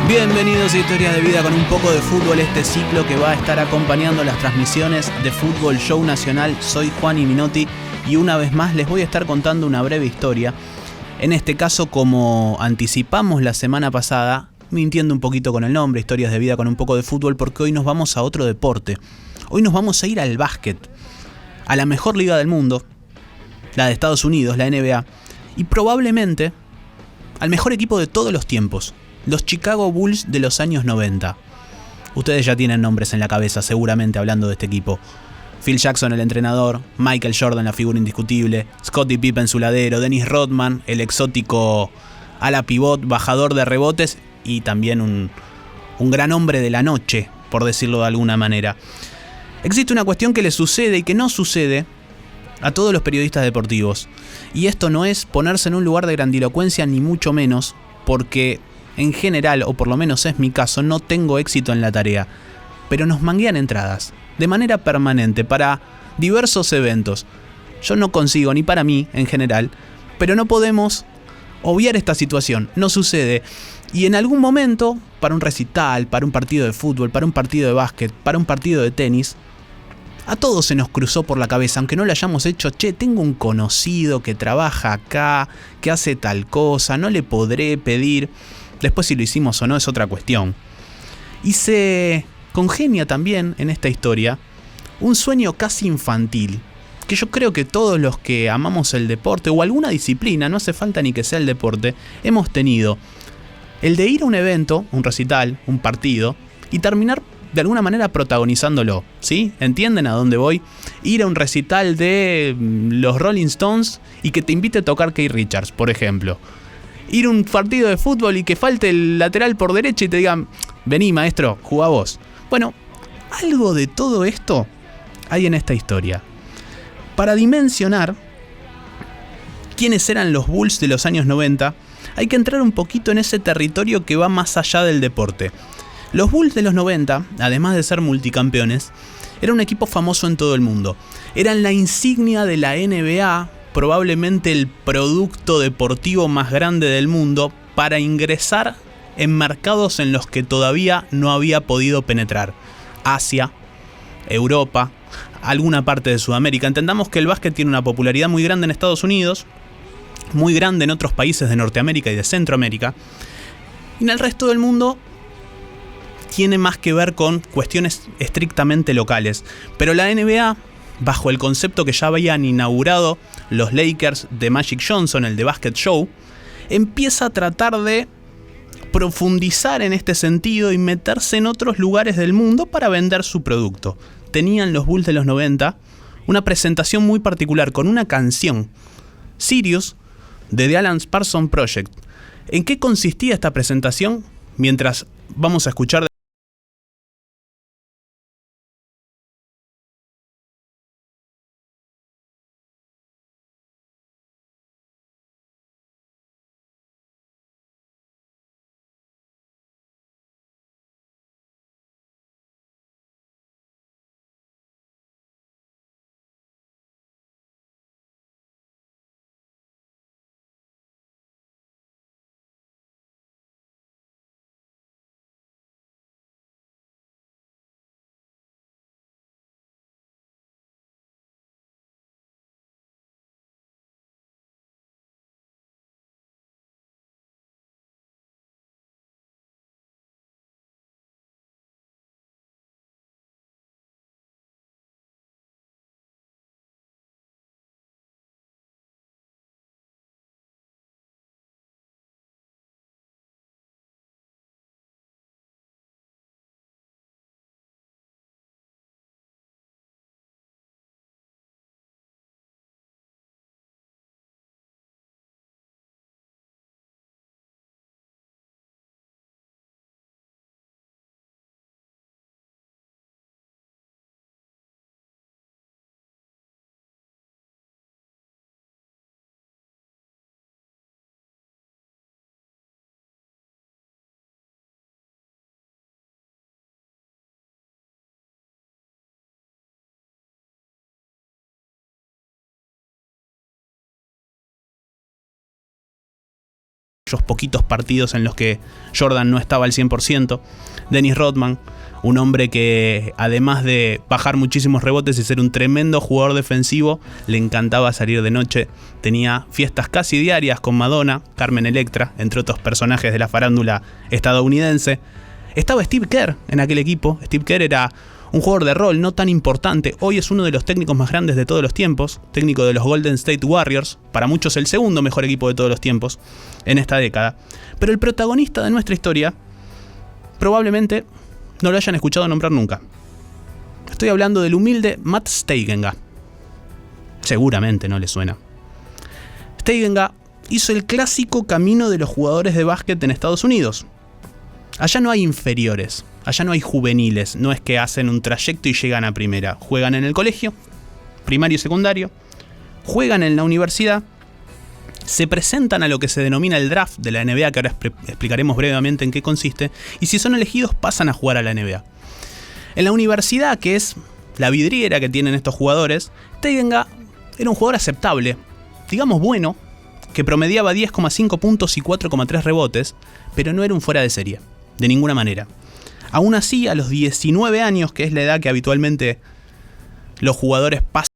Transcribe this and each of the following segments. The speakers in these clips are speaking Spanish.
Bienvenidos a Historias de Vida con un poco de fútbol, este ciclo que va a estar acompañando las transmisiones de Fútbol Show Nacional. Soy Juan Minotti y una vez más les voy a estar contando una breve historia. En este caso, como anticipamos la semana pasada, mintiendo un poquito con el nombre, Historias de Vida con un poco de fútbol, porque hoy nos vamos a otro deporte. Hoy nos vamos a ir al básquet, a la mejor liga del mundo, la de Estados Unidos, la NBA, y probablemente al mejor equipo de todos los tiempos, los Chicago Bulls de los años 90. Ustedes ya tienen nombres en la cabeza seguramente hablando de este equipo. Phil Jackson, el entrenador, Michael Jordan, la figura indiscutible, Scottie Pippen, su ladero, Dennis Rodman, el exótico ala pivot, bajador de rebotes y también un gran hombre de la noche, por decirlo de alguna manera. Existe una cuestión que le sucede y que no sucede a todos los periodistas deportivos. Y esto no es ponerse en un lugar de grandilocuencia ni mucho menos, porque en general, o por lo menos es mi caso, no tengo éxito en la tarea. Pero nos manguean entradas, de manera permanente, para diversos eventos. Yo no consigo, ni para mí en general, pero no podemos obviar esta situación, no sucede. Y en algún momento, para un recital, para un partido de fútbol, para un partido de básquet, para un partido de tenis, a todos se nos cruzó por la cabeza, aunque no lo hayamos hecho, tengo un conocido que trabaja acá, que hace tal cosa, no le podré pedir. Después si lo hicimos o no es otra cuestión. Y se congenia también en esta historia un sueño casi infantil, que yo creo que todos los que amamos el deporte o alguna disciplina, no hace falta ni que sea el deporte, hemos tenido. El de ir a un evento, un recital, un partido, y terminar de alguna manera protagonizándolo, ¿sí? ¿Entienden a dónde voy? Ir a un recital de los Rolling Stones y que te invite a tocar Keith Richards, por ejemplo. Ir a un partido de fútbol y que falte el lateral por derecha y te digan, vení maestro, jugá vos. Bueno, algo de todo esto hay en esta historia. Para dimensionar quiénes eran los Bulls de los años 90, hay que entrar un poquito en ese territorio que va más allá del deporte. Los Bulls de los 90, además de ser multicampeones, era un equipo famoso en todo el mundo. Eran la insignia de la NBA, probablemente el producto deportivo más grande del mundo, para ingresar en mercados en los que todavía no había podido penetrar. Asia, Europa, alguna parte de Sudamérica. Entendamos que el básquet tiene una popularidad muy grande en Estados Unidos, muy grande en otros países de Norteamérica y de Centroamérica, y en el resto del mundo tiene más que ver con cuestiones estrictamente locales. Pero la NBA, bajo el concepto que ya habían inaugurado los Lakers de Magic Johnson, el de Basket Show, empieza a tratar de profundizar en este sentido y meterse en otros lugares del mundo para vender su producto. Tenían los Bulls de los 90 una presentación muy particular con una canción, Sirius, de The Alan Parsons Project. ¿En qué consistía esta presentación? Mientras vamos a escuchar poquitos partidos en los que Jordan no estaba al 100%. Dennis Rodman, un hombre que además de bajar muchísimos rebotes y ser un tremendo jugador defensivo, le encantaba salir de noche. Tenía fiestas casi diarias con Madonna, Carmen Electra, entre otros personajes de la farándula estadounidense. Estaba Steve Kerr en aquel equipo. Steve Kerr era un jugador de rol no tan importante. Hoy es uno de los técnicos más grandes de todos los tiempos, técnico de los Golden State Warriors, para muchos el segundo mejor equipo de todos los tiempos en esta década. Pero el protagonista de nuestra historia probablemente no lo hayan escuchado nombrar nunca. Estoy hablando del humilde Matt Steigenga. Seguramente no le suena. Steigenga hizo el clásico camino de los jugadores de básquet en Estados Unidos. Allá no hay inferiores, allá no hay juveniles, no es que hacen un trayecto y llegan a primera. Juegan en el colegio, primario y secundario, juegan en la universidad, se presentan a lo que se denomina el draft de la NBA, que ahora explicaremos brevemente en qué consiste, y si son elegidos pasan a jugar a la NBA. En la universidad, que es la vidriera que tienen estos jugadores, Steigenga era un jugador aceptable, digamos bueno, que promediaba 10,5 puntos y 4,3 rebotes, pero no era un fuera de serie, de ninguna manera. Aún así, a los 19 años, que es la edad que habitualmente los jugadores pasan,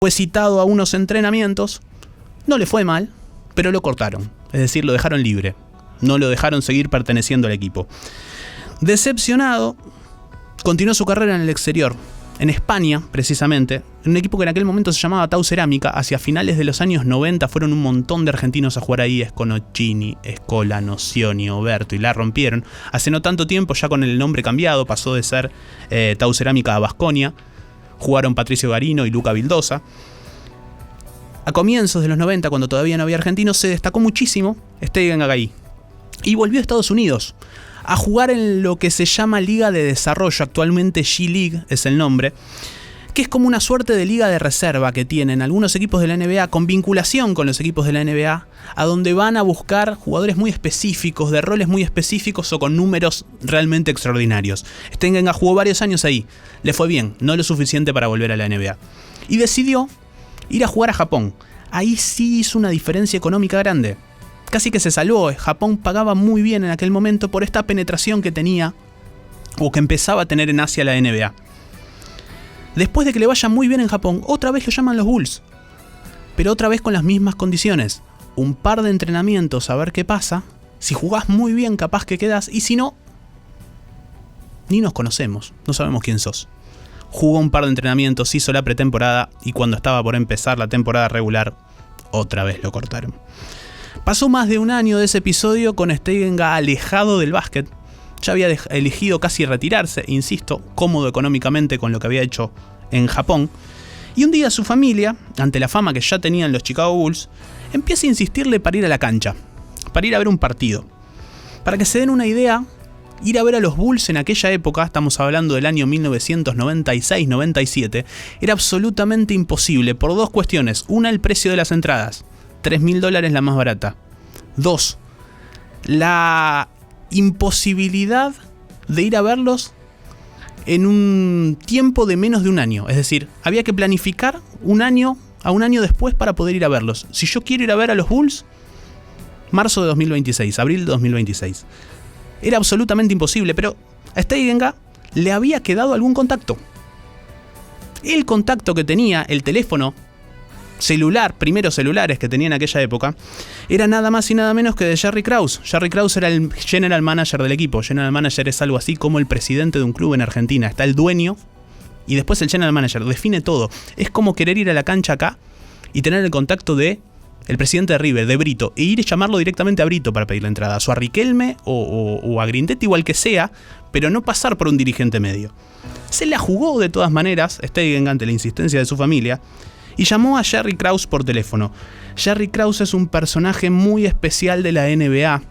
fue citado a unos entrenamientos, no le fue mal, pero lo cortaron, es decir, lo dejaron libre, no lo dejaron seguir perteneciendo al equipo. Decepcionado, continuó su carrera en el exterior, en España precisamente, en un equipo que en aquel momento se llamaba Tau Cerámica. Hacia finales de los años 90 fueron un montón de argentinos a jugar ahí, Esconocchini, Escola, Nocioni, Oberto, y la rompieron. Hace no tanto tiempo, ya con el nombre cambiado, pasó de ser Tau Cerámica a Baskonia. Jugaron Patricio Garino y Luca Vildosa. A comienzos de los 90, cuando todavía no había argentinos, se destacó muchísimo Steigenga ahí. Y volvió a Estados Unidos a jugar en lo que se llama Liga de Desarrollo, actualmente G-League es el nombre, que es como una suerte de liga de reserva que tienen algunos equipos de la NBA con vinculación con los equipos de la NBA, a donde van a buscar jugadores muy específicos, de roles muy específicos o con números realmente extraordinarios. Steigenga jugó varios años ahí, le fue bien, no lo suficiente para volver a la NBA. Y decidió ir a jugar a Japón. Ahí sí hizo una diferencia económica grande. Casi que se salvó. Japón pagaba muy bien en aquel momento por esta penetración que tenía, o que empezaba a tener en Asia la NBA. Después de que le vaya muy bien en Japón, otra vez lo llaman los Bulls. Pero otra vez con las mismas condiciones. Un par de entrenamientos a ver qué pasa. Si jugás muy bien, capaz que quedás. Y si no, ni nos conocemos. No sabemos quién sos. Jugó un par de entrenamientos, hizo la pretemporada. Y cuando estaba por empezar la temporada regular, otra vez lo cortaron. Pasó más de un año de ese episodio con Steigenga alejado del básquet. Ya había elegido casi retirarse, insisto, cómodo económicamente con lo que había hecho en Japón. Y un día su familia, ante la fama que ya tenían los Chicago Bulls, empieza a insistirle para ir a la cancha, para ir a ver un partido. Para que se den una idea, ir a ver a los Bulls en aquella época, estamos hablando del año 1996-97, era absolutamente imposible por dos cuestiones. Una, el precio de las entradas, $3.000 la más barata. Dos, la imposibilidad de ir a verlos en un tiempo de menos de un año. Es decir, había que planificar a un año después para poder ir a verlos. Si yo quiero ir a ver a los Bulls, marzo de 2026, abril de 2026. Era absolutamente imposible, pero a Steigenga le había quedado algún contacto. El contacto que tenía, el teléfono celular, primeros celulares que tenía en aquella época, era nada más y nada menos que de Jerry Krause. Jerry Krause era el general manager del equipo. General manager es algo así como el presidente de un club en Argentina. Está el dueño y después el general manager. Define todo. Es como querer ir a la cancha acá y tener el contacto de el presidente de River, de Brito, e ir y llamarlo directamente a Brito para pedir la entrada. O a Riquelme o a Grindetti, igual que sea, pero no pasar por un dirigente medio. Se la jugó de todas maneras, Steigenga, ante la insistencia de su familia, y llamó a Jerry Krause por teléfono. Jerry Krause es un personaje muy especial de la NBA.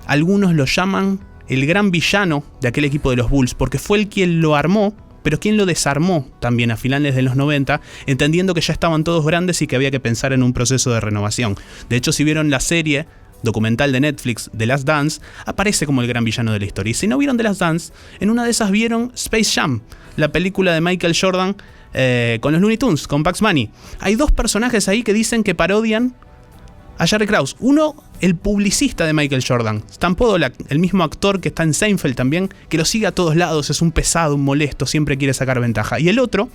Algunos lo llaman el gran villano de aquel equipo de los Bulls, porque fue el quien lo armó, pero quien lo desarmó también a finales de los 90, entendiendo que ya estaban todos grandes y que había que pensar en un proceso de renovación. De hecho, si vieron la serie documental de Netflix, The Last Dance, aparece como el gran villano de la historia. Y si no vieron The Last Dance, en una de esas vieron Space Jam, la película de Michael Jordan con los Looney Tunes, con Bugs Bunny. Hay dos personajes ahí que dicen que parodian a Jerry Krause. Uno, el publicista de Michael Jordan, Stan Podolak, el mismo actor que está en Seinfeld también, que lo sigue a todos lados, es un pesado, un molesto, siempre quiere sacar ventaja. Y el otro,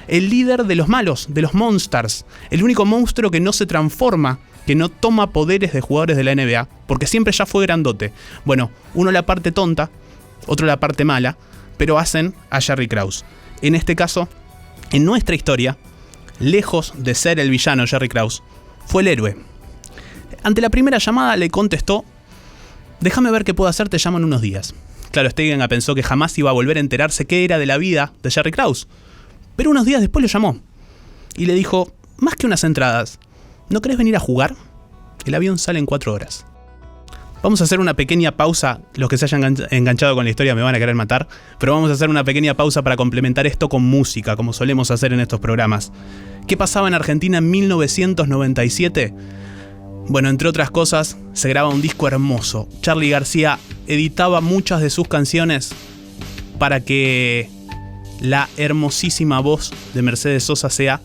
el líder de los malos, de los Monsters, el único monstruo que no se transforma, que no toma poderes de jugadores de la NBA, porque siempre ya fue grandote. Bueno, uno la parte tonta, otro la parte mala, pero hacen a Jerry Krause. En este caso, en nuestra historia, lejos de ser el villano Jerry Krause, fue el héroe. Ante la primera llamada le contestó: déjame ver qué puedo hacer, te llamo en unos días. Claro, Steigenga pensó que jamás iba a volver a enterarse qué era de la vida de Jerry Krause. Pero unos días después lo llamó y le dijo: más que unas entradas, ¿no querés venir a jugar? El avión sale en 4 horas. Vamos a hacer una pequeña pausa. Los que se hayan enganchado con la historia me van a querer matar, pero vamos a hacer una pequeña pausa para complementar esto con música, como solemos hacer en estos programas. ¿Qué pasaba en Argentina en 1997? Bueno, entre otras cosas, se graba un disco hermoso. Charly García editaba muchas de sus canciones para que la hermosísima voz de Mercedes Sosa sea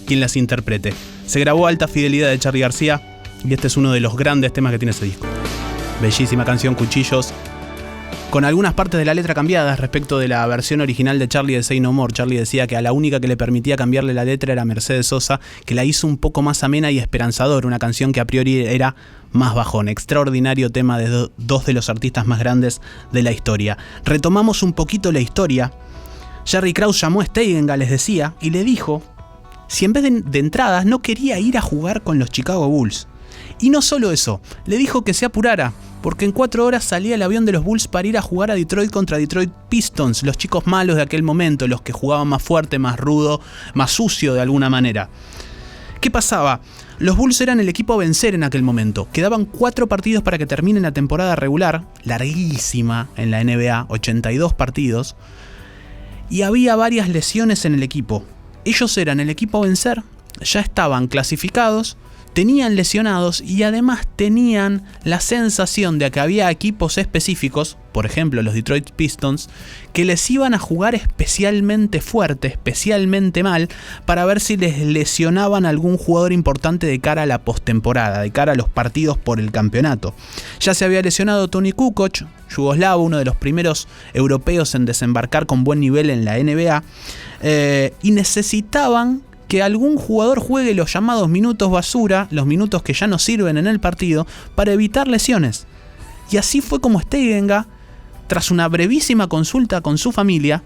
quien las interprete. Se grabó Alta Fidelidad de Charly García y este es uno de los grandes temas que tiene ese disco. Bellísima canción, Cuchillos, con algunas partes de la letra cambiadas respecto de la versión original de Charly de Say No More. Charly decía que a la única que le permitía cambiarle la letra era Mercedes Sosa, que la hizo un poco más amena y esperanzadora, una canción que a priori era más bajón. Extraordinario tema de dos de los artistas más grandes de la historia. Retomamos un poquito la historia. Jerry Krause llamó a Steigenga, les decía, y le dijo si en vez de entradas no quería ir a jugar con los Chicago Bulls. Y no solo eso, le dijo que se apurara, porque en 4 horas salía el avión de los Bulls para ir a jugar a Detroit contra Detroit Pistons, los chicos malos de aquel momento, los que jugaban más fuerte, más rudo, más sucio de alguna manera. ¿Qué pasaba? Los Bulls eran el equipo a vencer en aquel momento. Quedaban 4 partidos para que termine la temporada regular, larguísima en la NBA, 82 partidos, y había varias lesiones en el equipo. Ellos eran el equipo a vencer, ya estaban clasificados, tenían lesionados y además tenían la sensación de que había equipos específicos, por ejemplo los Detroit Pistons, que les iban a jugar especialmente fuerte, especialmente mal, para ver si les lesionaban a algún jugador importante de cara a la postemporada, de cara a los partidos por el campeonato. Ya se había lesionado Toni Kukoc, yugoslavo, uno de los primeros europeos en desembarcar con buen nivel en la NBA, y necesitaban que algún jugador juegue los llamados minutos basura, los minutos que ya no sirven en el partido, para evitar lesiones. Y así fue como Steigenga, tras una brevísima consulta con su familia,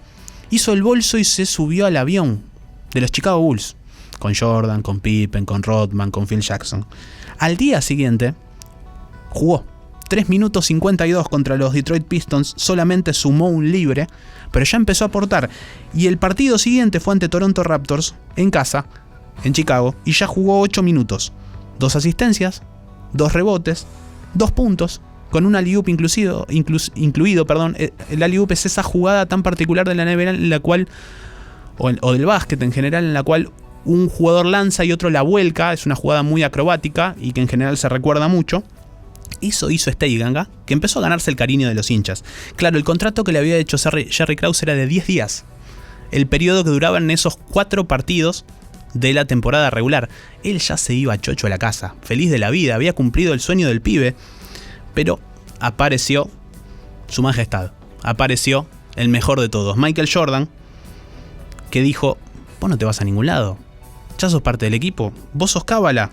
hizo el bolso y se subió al avión de los Chicago Bulls, con Jordan, con Pippen, con Rodman, con Phil Jackson. Al día siguiente, jugó 3 minutos 52 contra los Detroit Pistons, solamente sumó un libre, pero ya empezó a aportar. Y el partido siguiente fue ante Toronto Raptors, en casa, en Chicago, y ya jugó 8 minutos. 2 asistencias, 2 rebotes, 2 puntos, con un alley-oop incluido. El alley-oop es esa jugada tan particular de la NBA en la cual, o del básquet en general, en la cual un jugador lanza y otro la vuelca. Es una jugada muy acrobática y que en general se recuerda mucho. Eso hizo Steigenga, que empezó a ganarse el cariño de los hinchas. Claro, el contrato que le había hecho Jerry Krause era de 10 días. El periodo que duraban esos 4 partidos de la temporada regular. Él ya se iba chocho a la casa, feliz de la vida, había cumplido el sueño del pibe, pero apareció su majestad, apareció el mejor de todos, Michael Jordan, que dijo: vos no te vas a ningún lado, ya sos parte del equipo, vos sos cábala,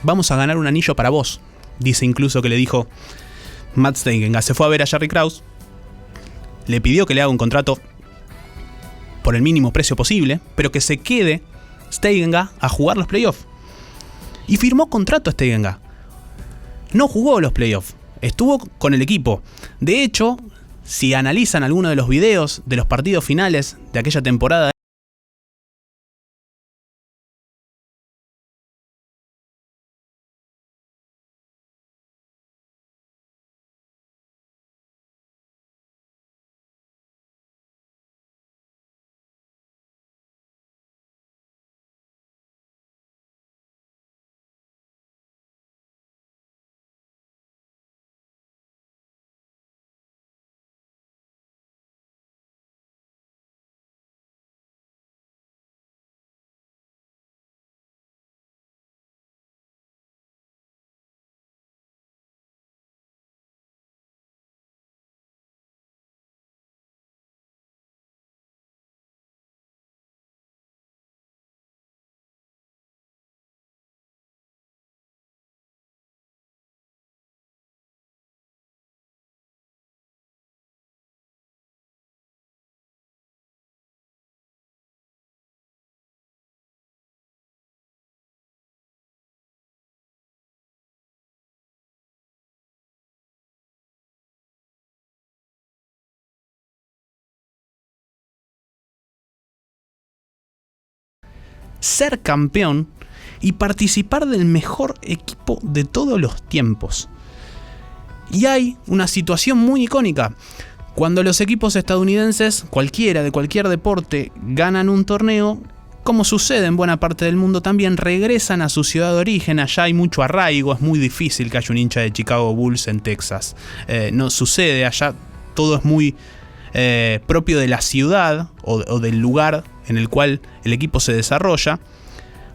vamos a ganar un anillo para vos. Dice incluso que le dijo Matt Steigenga, se fue a ver a Jerry Krause, le pidió que le haga un contrato por el mínimo precio posible, pero que se quede Steigenga a jugar los playoffs. Y firmó contrato Steigenga. No jugó los playoffs, estuvo con el equipo. De hecho, si analizan alguno de los videos de los partidos finales de aquella temporada, ser campeón y participar del mejor equipo de todos los tiempos. Y hay una situación muy icónica. Cuando los equipos estadounidenses, cualquiera de cualquier deporte, ganan un torneo, como sucede en buena parte del mundo también, regresan a su ciudad de origen. Allá hay mucho arraigo, es muy difícil que haya un hincha de Chicago Bulls en Texas. No sucede, allá todo es muy propio de la ciudad o del lugar en el cual el equipo se desarrolla.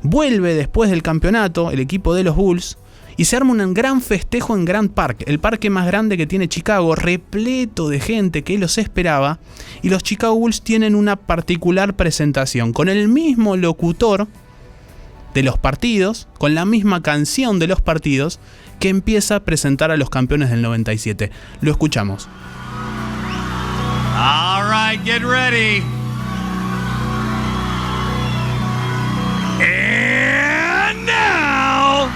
Vuelve después del campeonato el equipo de los Bulls y se arma un gran festejo en Grand Park, el parque más grande que tiene Chicago, repleto de gente que los esperaba, y los Chicago Bulls tienen una particular presentación con el mismo locutor de los partidos, con la misma canción de los partidos, que empieza a presentar a los campeones del 97. Lo escuchamos. All right, get ready. And now,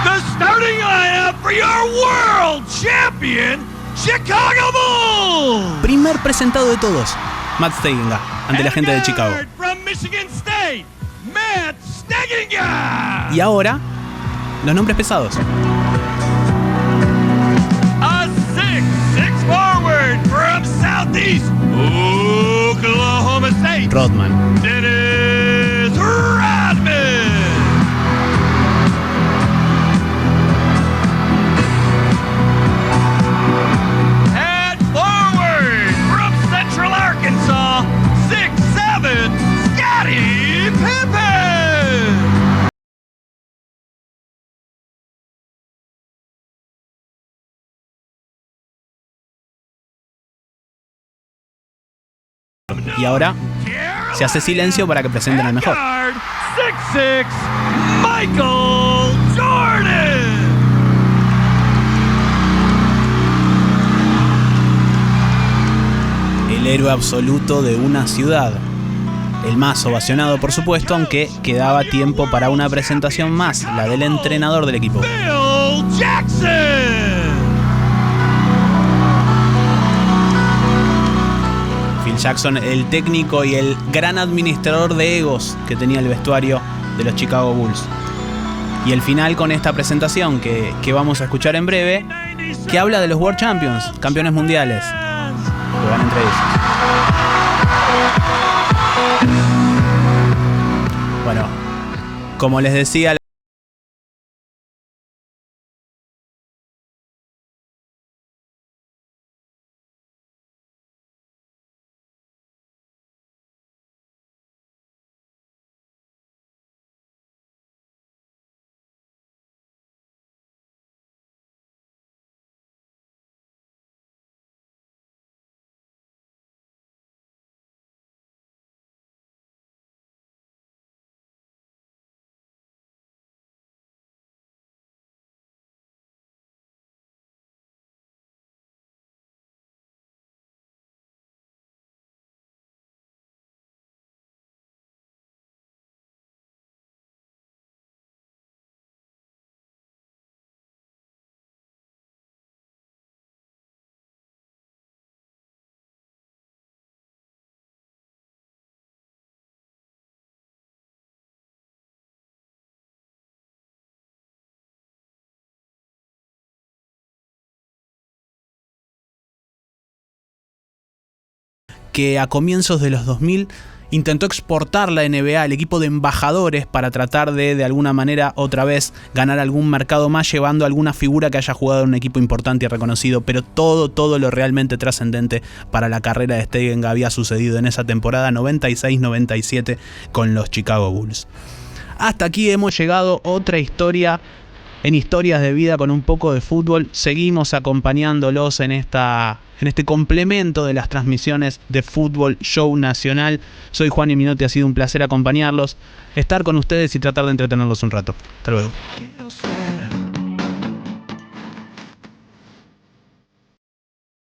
the starting lineup for your world champion, Chicago Bulls. Primer presentado de todos, Matt Steigenga, ante la gente de Chicago. From Michigan State, Matt Steigenga. Y ahora, los nombres pesados. A 6'6" forward from Southeast Oklahoma State, Rodman. Dennis Rodman. And forward from Central Arkansas, 6'7", Scottie Pippen. Y ahora se hace silencio para que presenten al mejor. 6'6", Michael Jordan. El héroe absoluto de una ciudad. El más ovacionado, por supuesto, aunque quedaba tiempo para una presentación más, la del entrenador del equipo. Phil Jackson. Phil Jackson, el técnico y el gran administrador de egos que tenía el vestuario de los Chicago Bulls. Y el final con esta presentación que vamos a escuchar en breve, que habla de los World Champions, campeones mundiales. Lo van entre ellos. Bueno, como les decía, que a comienzos de los 2000 intentó exportar la NBA, el equipo de embajadores, para tratar de alguna manera otra vez ganar algún mercado más, llevando a alguna figura que haya jugado en un equipo importante y reconocido. Pero todo lo realmente trascendente para la carrera de Steigen había sucedido en esa temporada 96-97 con los Chicago Bulls. Hasta aquí hemos llegado, otra historia en Historias de Vida con un poco de fútbol. Seguimos acompañándolos en este complemento de las transmisiones de Fútbol Show Nacional. Soy Juan y Minotti, ha sido un placer acompañarlos, estar con ustedes y tratar de entretenerlos un rato. Hasta luego.